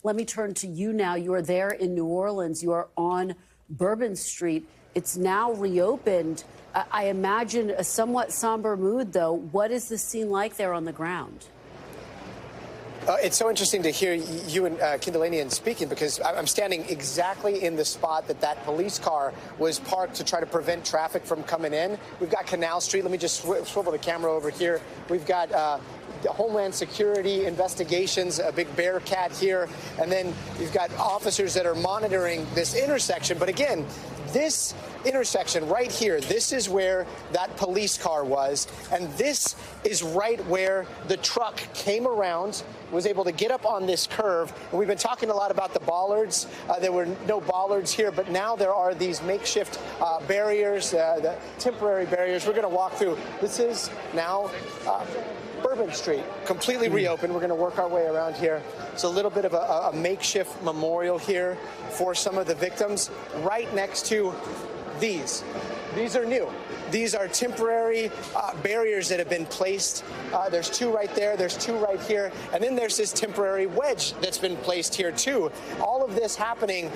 let me turn to you now. You are there in New Orleans. You are on Bourbon Street. It's now reopened. I imagine a somewhat somber mood, though. What is the scene like there on the ground? It's so interesting to hear you and Kindalanian speaking, because I'm standing exactly in the spot that police car was parked to try to prevent traffic from coming in. We've got Canal Street. Let me just swivel the camera over here. We've got Homeland Security investigations, a big bear cat here, and then you've got officers that are monitoring this intersection. But again, this intersection right here, this is where that police car was, and this is right where the truck came around, was able to get up on this curve. And we've been talking a lot about the bollards. There were no bollards here, but now there are these makeshift barriers, the temporary barriers. We're going to walk through. This is now Bourbon Street, completely reopened. We're going to work our way around here. It's a little bit of a makeshift memorial here for some of the victims, right next to these. These are new. These are temporary barriers that have been placed. There's two right there. There's two right here. And then there's this temporary wedge that's been placed here, too. All of this happening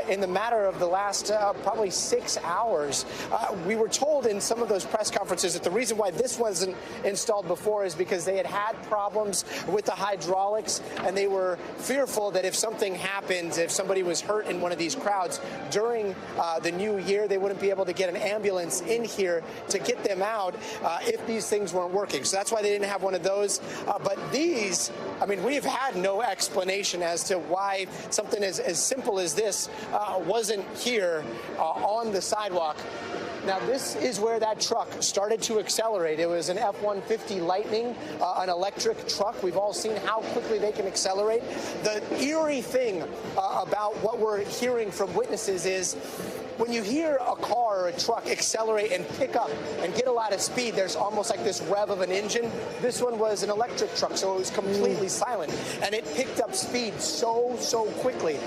in the matter of the last probably 6 hours. We were told in some of those press conferences that the reason why this wasn't installed before is because they had problems with the hydraulics, and they were fearful that if something happened, if somebody was hurt in one of these crowds during the new year, they wouldn't be able to get an ambulance in here to get them out if these things weren't working. So that's why they didn't have one of those. But these, I mean, we've had no explanation as to why something as simple as this wasn't here on the sidewalk. Now, this is where that truck started to accelerate. It was an F-150 Lightning, an electric truck. We've all seen how quickly they can accelerate. The eerie thing about what we're hearing from witnesses is when you hear a car or a truck accelerate and pick up and get a lot of speed, there's almost like this rev of an engine. This one was an electric truck, so it was completely silent, and it picked up speed so quickly.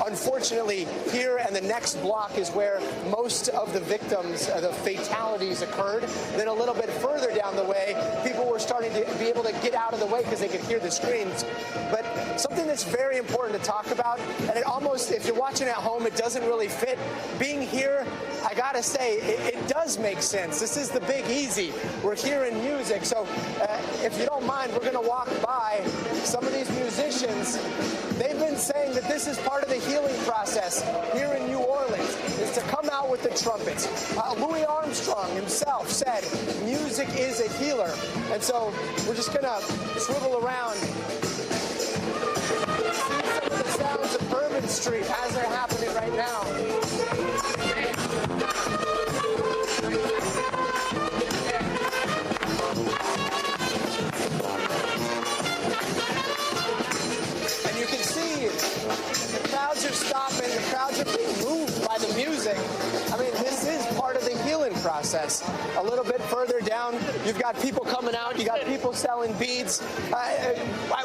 Unfortunately, here and the next block is where most of the victims, the fatalities occurred. Then a little bit further down the way, people were starting to be able to get out of the way because they could hear the screams. But something that's very important to talk about, and it almost, if you're watching at home, it doesn't really fit. Being here, I gotta say, it does make sense. This is the Big Easy. We're hearing music, so if you don't mind, we're gonna walk by some of these musicians. They've been saying that this is part of the healing process here in New Orleans, is to come out with the trumpets. Louis Armstrong himself said music is a healer, and so we're just gonna swivel around. Some of the sounds of Bourbon Street as they're happening right now. And you can see the crowds are stopping, the crowds are being moved by the music. I mean, this is part of the healing process. A little bit further down, you've got people coming out, you got people selling beads.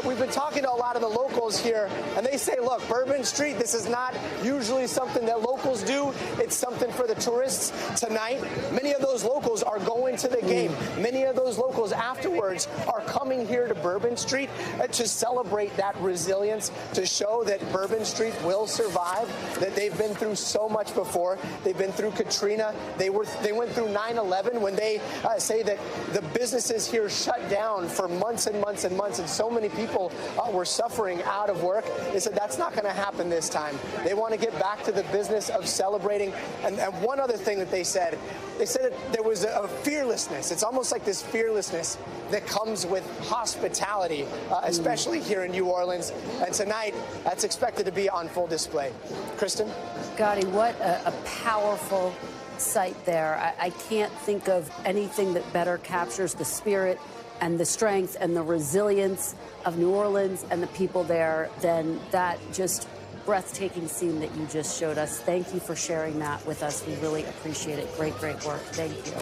We've been talking to a lot of the locals here, and they say, look, Bourbon Street, this is not usually something that locals do. It's something for the tourists tonight. Many of those locals are going to the game. Many of those locals afterwards are coming here to Bourbon Street to celebrate that resilience, to show that Bourbon Street will survive, that they've been through so much before. They've been through Katrina. They went through 9/11 when they say that the businesses here shut down for months and months and months, and so many people were suffering out of work. They said that's not going to happen this time. They want to get back to the business of celebrating. And one other thing that they said that there was a fearlessness. It's almost like this fearlessness that comes with hospitality, especially here in New Orleans. And tonight, that's expected to be on full display. Kristen? Gadi, what a powerful sight there. I can't think of anything that better captures the spirit and the strength and the resilience of New Orleans and the people there than that just breathtaking scene that you just showed us. Thank you for sharing that with us. We really appreciate it. Great work. Thank you.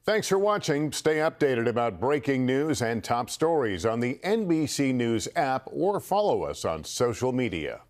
Thanks for watching. Stay updated about breaking news and top stories on the NBC News app or follow us on social media.